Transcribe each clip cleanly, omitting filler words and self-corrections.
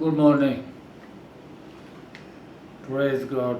Good morning. Praise God.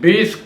20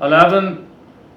11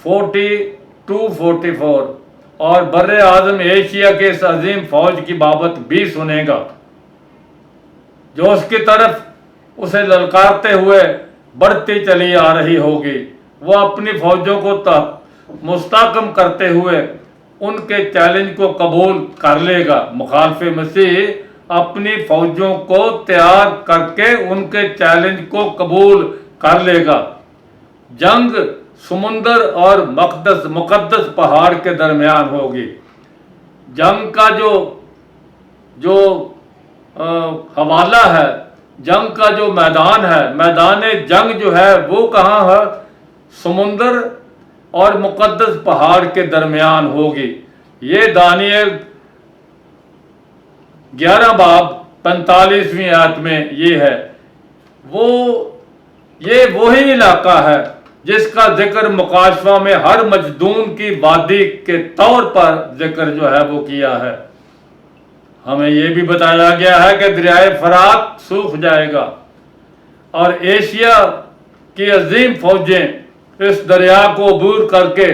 40 244 اور بر اعظم Asia کے اس عظیم فوج کی بابت بھی سنے گا جو اس کی طرف اسے للکارتے ہوئے بڑھتی چلی آ رہی ہوگی۔ وہ اپنی فوجوں کو مستحکم کرتے ہوئے ان کے چیلنج کو قبول کر لے گا۔ مخالف مسیح اپنی فوجوں کو تیار کر کے ان کے چیلنج کو قبول کر لے گا۔ جنگ سمندر اور مقدس پہاڑ کے درمیان ہوگی۔ جنگ کا جو حوالہ ہے، جنگ کا جو میدان ہے، میدان جنگ جو ہے وہ کہاں ہے؟ سمندر اور مقدس پہاڑ کے درمیان ہوگی۔ یہ دانیل 11 باب 45ویں آیت میں یہ ہے۔ یہ وہی علاقہ ہے جس کا ذکر مکاشفہ میں ہر مجدون کی وادی کے طور پر ذکر جو ہے وہ کیا ہے۔ ہمیں یہ بھی بتایا گیا ہے کہ دریائے فرات سوکھ جائے گا اور ایشیا کی عظیم فوجیں اس دریا کو عبور کر کے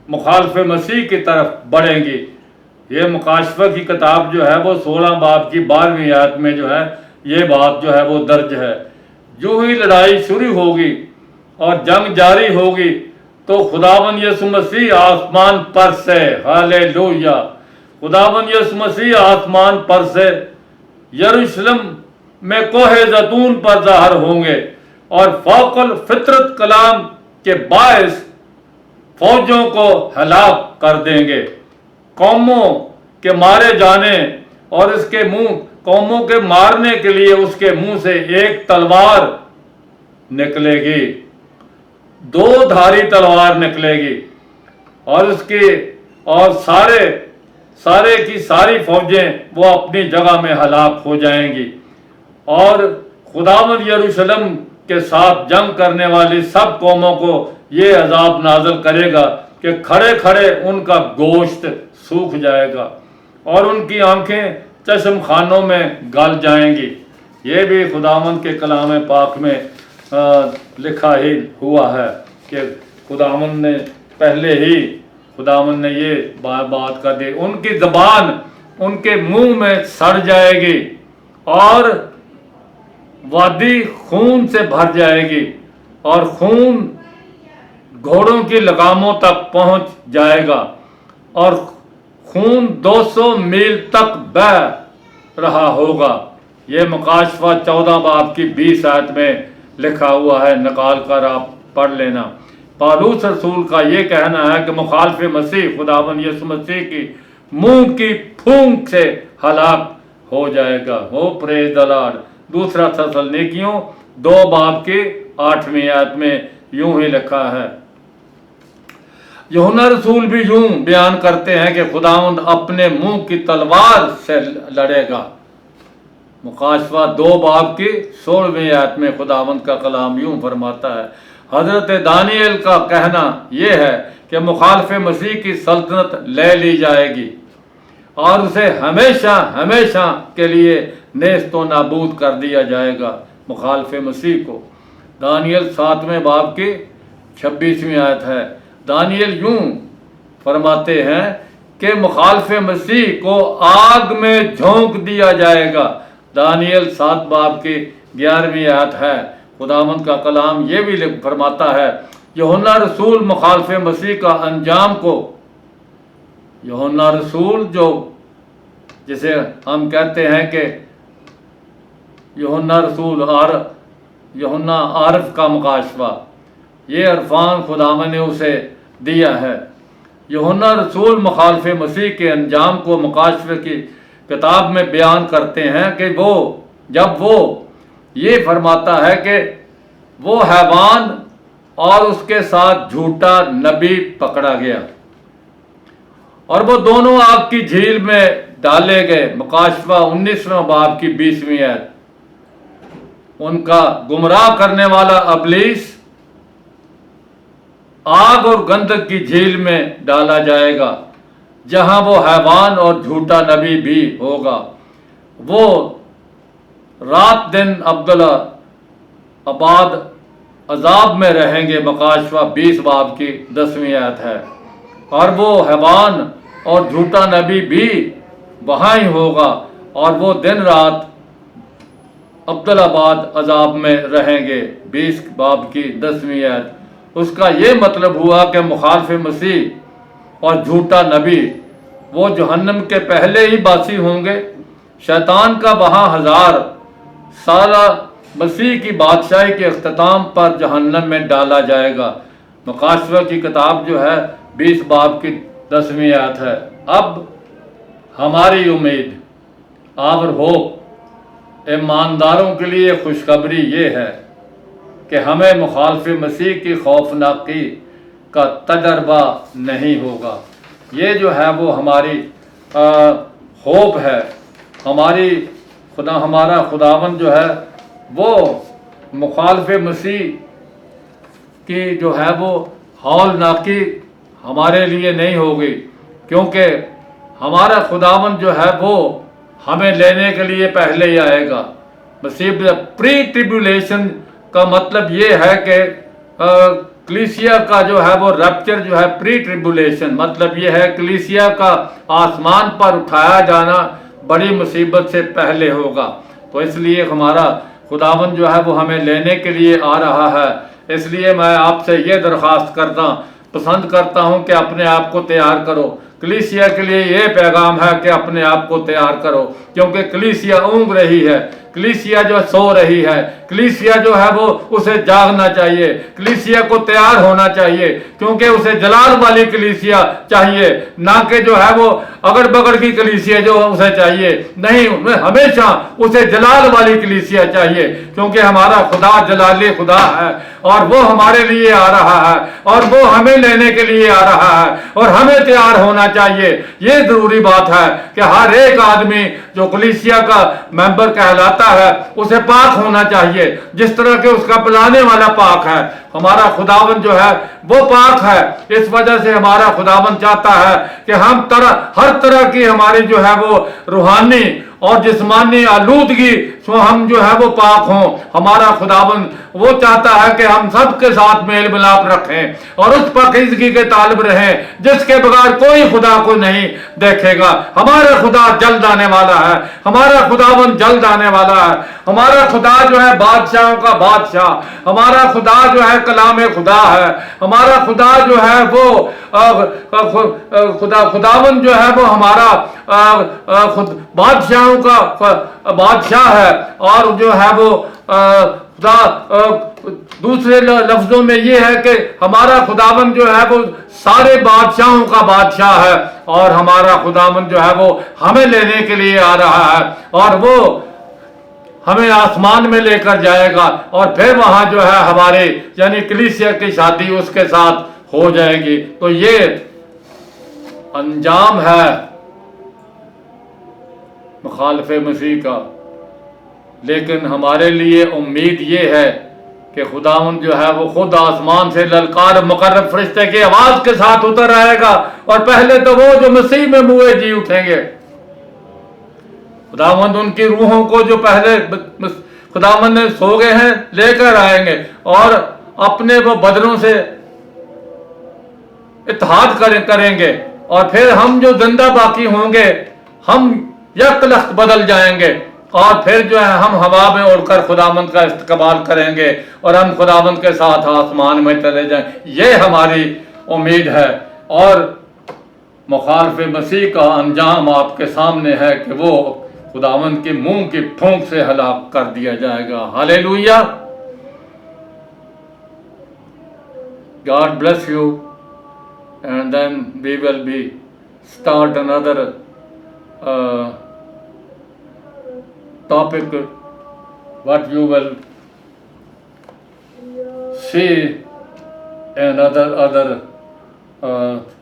مخالف مسیح کی طرف بڑھیں گی۔ یہ مکاشفہ کی کتاب جو ہے وہ 16 باب کی 12ویں آیت میں جو ہے یہ بات جو ہے وہ درج ہے۔ جو ہی لڑائی شروع ہوگی اور جنگ جاری ہوگی تو خداوند یسوع مسیح آسمان پر سے، ہاللویا، خداوند یسوع مسیح آسمان پر سے یروشلم میں کوہ زیتون پر ظاہر ہوں گے اور فوق الفطرت کلام کے باعث فوجوں کو ہلاک کر دیں گے۔ قوموں کے مارے جانے اور اس کے قوموں کے مارنے کے لیے اس کے منہ سے ایک تلوار نکلے گی، 2 دھاری تلوار نکلے گی اور سارے کی ساری فوجیں وہ اپنی جگہ میں ہلاک ہو جائیں گی، اور خداوند یروشلم کے ساتھ جنگ کرنے والی سب قوموں کو یہ عذاب نازل کرے گا کہ کھڑے کھڑے ان کا گوشت سوکھ جائے گا اور ان کی آنکھیں چشم خانوں میں گل جائیں گی۔ یہ بھی خداوند کے کلام پاک میں لکھا ہی ہوا ہے کہ خداوند نے پہلے ہی یہ بات کر دی۔ ان کی زبان ان کے منہ میں سڑ جائے گی اور وادی خون سے بھر جائے گی اور خون گھوڑوں کی لگاموں تک پہنچ جائے گا اور خون 200 میل تک بہہ رہا ہوگا۔ یہ مکاشفہ 14 باب کی 20 آیت میں لکھا ہوا ہے، نکال کر آپ پڑھ لینا۔ پالوس رسول کا یہ کہنا ہے کہ مخالف مسیح خداوند یسوع مسیح کی منہ کی پھونک سے ہلاک ہو جائے گا۔ پریز دی لارڈ۔ دوسرا تسلنیکیوں 2 باب کی 8ویں آیت میں یوں ہی لکھا ہے۔ یوحنا رسول بھی یوں بیان کرتے ہیں کہ خداوند اپنے منہ کی تلوار سے لڑے گا۔ مکاشفہ 2 باب کی 16ویں آیت میں خداوند کا کلام یوں فرماتا ہے۔ حضرت دانیل کا کہنا یہ ہے کہ مخالف مسیح کی سلطنت لے لی جائے گی اور اسے ہمیشہ کے لیے نیست و نابود کر دیا جائے گا، مخالف مسیح کو۔ دانیل 7ویں باب کی 26ویں آیت ہے۔ دانیل یوں فرماتے ہیں کہ مخالف مسیح کو آگ میں جھونک دیا جائے گا۔ دانیل 7 باب کی 11ویں آیت ہے۔ خداوند کا کلام یہ بھی فرماتا ہے، یوحنا رسول مخالف مسیح کا انجام کو، یوحنا رسول جو جسے ہم کہتے ہیں کہ یوحنا رسول یوحنا عارف کا مکاشفہ، یہ عرفان خداوند نے اسے دیا ہے۔ یوحنا رسول مخالف مسیح کے انجام کو مکاشفے کی کتاب میں بیان کرتے ہیں کہ جب وہ یہ فرماتا ہے کہ وہ حیوان اور اس کے ساتھ جھوٹا نبی پکڑا گیا اور وہ دونوں آگ کی جھیل میں ڈالے گئے۔ مکاشفہ 19واں باب کی 20ویں آیت۔ ان کا گمراہ کرنے والا ابلیس آگ اور گندک کی جھیل میں ڈالا جائے گا جہاں وہ حیوان اور جھوٹا نبی بھی ہوگا۔ وہ رات دن عذاب میں رہیں گے۔ مکاشفہ 20 باب کی 10ویں آیت ہے۔ اور وہ حیوان اور جھوٹا نبی بھی وہاں ہی ہوگا، اور وہ دن رات عبدالآباد عذاب میں رہیں گے۔ 20 باب کی 10ویں آیت۔ اس کا یہ مطلب ہوا کہ مخالف مسیح اور جھوٹا نبی وہ جہنم کے پہلے ہی باسی ہوں گے۔ شیطان کا وہاں 1000 سالہ مسیح کی بادشاہی کے اختتام پر جہنم میں ڈالا جائے گا۔ مکاشفہ کی کتاب جو ہے 20 باب کی 10ویں آیت ہے۔ اب ہماری امید اور ہوپ ایمانداروں کے لیے خوشخبری یہ ہے کہ ہمیں مخالف مسیح کی خوفناکی کا تجربہ نہیں ہوگا۔ یہ جو ہے وہ ہماری ہوپ ہے، ہمارا خداوند جو ہے وہ مخالف مسیح کی جو ہے وہ ہولناکی ہمارے لیے نہیں ہوگی، کیونکہ ہمارا خداوند جو ہے وہ ہمیں لینے کے لیے پہلے ہی آئے گا۔ مسیح پری ٹریبولیشن کا مطلب یہ ہے کہ کلیسیا کا جو ہے وہ ریپچر جو ہے پری ٹریبولیشن، مطلب یہ ہے کلیسیا کا آسمان پر اٹھایا جانا بڑی مصیبت سے پہلے ہوگا۔ تو اس لیے ہمارا خداوند جو ہے وہ ہمیں لینے کے لیے آ رہا ہے۔ اس لیے میں آپ سے یہ درخواست پسند کرتا ہوں کہ اپنے آپ کو تیار کرو۔ کلیسیا کے لیے یہ پیغام ہے کہ اپنے آپ کو تیار کرو، کیونکہ کلیسیا اونگ رہی ہے، کلیسیا جو سو رہی ہے، کلیسیا جو ہے وہ اسے جاگنا چاہیے، کلیسیا کو تیار ہونا چاہیے، کیونکہ اسے جلال والی کلیسیا چاہیے، نہ کہ جو ہے وہ اگڑ بگڑ کی کلیسیا جو اسے چاہیے نہیں، ہمیشہ اسے جلال والی کلیسیا چاہیے، کیونکہ ہمارا خدا جلالی خدا ہے اور وہ ہمارے لیے آ رہا ہے اور وہ ہمیں لینے کے لیے آ رہا ہے اور ہمیں تیار ہونا چاہیے۔ یہ ضروری بات ہے کہ ہر ایک آدمی جو کلیسیا کا ممبر کہلاتا ہے اسے پاک ہونا چاہیے، جس طرح کہ اس کا بلانے والا پاک ہے۔ ہمارا خداوند جو ہے وہ پاک ہے، اس وجہ سے ہمارا خداوند چاہتا ہے کہ ہم ہر طرح کی ہماری جو ہے وہ روحانی اور جسمانی آلودگی ہم جو ہے وہ پاک ہوں۔ ہمارا خداوند وہ چاہتا ہے کہ ہم سب کے ساتھ میل ملاپ رکھیں اور اس پاکیزگی کے طالب رہیں جس کے بغیر کوئی خدا کو نہیں دیکھے گا۔ ہمارا خدا جلد آنے والا ہے، ہمارا خداوند جلد آنے والا ہے۔ ہمارا خدا جو ہے بادشاہوں کا بادشاہ، ہمارا خدا جو ہے کلام خدا ہے، ہمارا خدا جو ہے وہ خداوند جو ہے وہ ہمارا بادشاہوں کا بادشاہ ہے، اور جو ہے وہ دوسرے لفظوں میں یہ ہے کہ ہمارا خداوند جو ہے وہ سارے بادشاہوں کا بادشاہ ہے، اور ہمارا خداوند جو ہے وہ ہمیں لینے کے لیے آ رہا ہے، اور وہ ہمیں آسمان میں لے کر جائے گا، اور پھر وہاں جو ہے ہمارے یعنی کلیسیا کی شادی اس کے ساتھ ہو جائے گی۔ تو یہ انجام ہے مخالف مسیح کا، لیکن ہمارے لیے امید یہ ہے کہ خداوند جو ہے وہ خود آسمان سے للکار مقرب فرشتے کی آواز کے ساتھ اتر آئے گا، اور پہلے تو وہ جو مسیح میں موئے جی اٹھیں گے، خداوند ان کی روحوں کو جو پہلے خداوند نے سو گئے ہیں لے کر آئیں گے، اور اپنے وہ بدنوں سے اتحاد کریں گے، اور پھر ہم جو زندہ باقی ہوں گے ہم یک لخت بدل جائیں گے، اور پھر جو ہے ہم ہوا میں اڑ کر خداوند کا استقبال کریں گے، اور ہم خداوند کے ساتھ آسمان میں چلے جائیں۔ یہ ہماری امید ہے، اور مخالف مسیح کا انجام آپ کے سامنے ہے کہ وہ خداوند کے منہ کی پھونک سے ہلاک کر دیا جائے گا۔ ہاللیلویہ۔ God bless you, and then we will start another topic, what you will see in other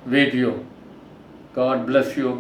video. God bless you.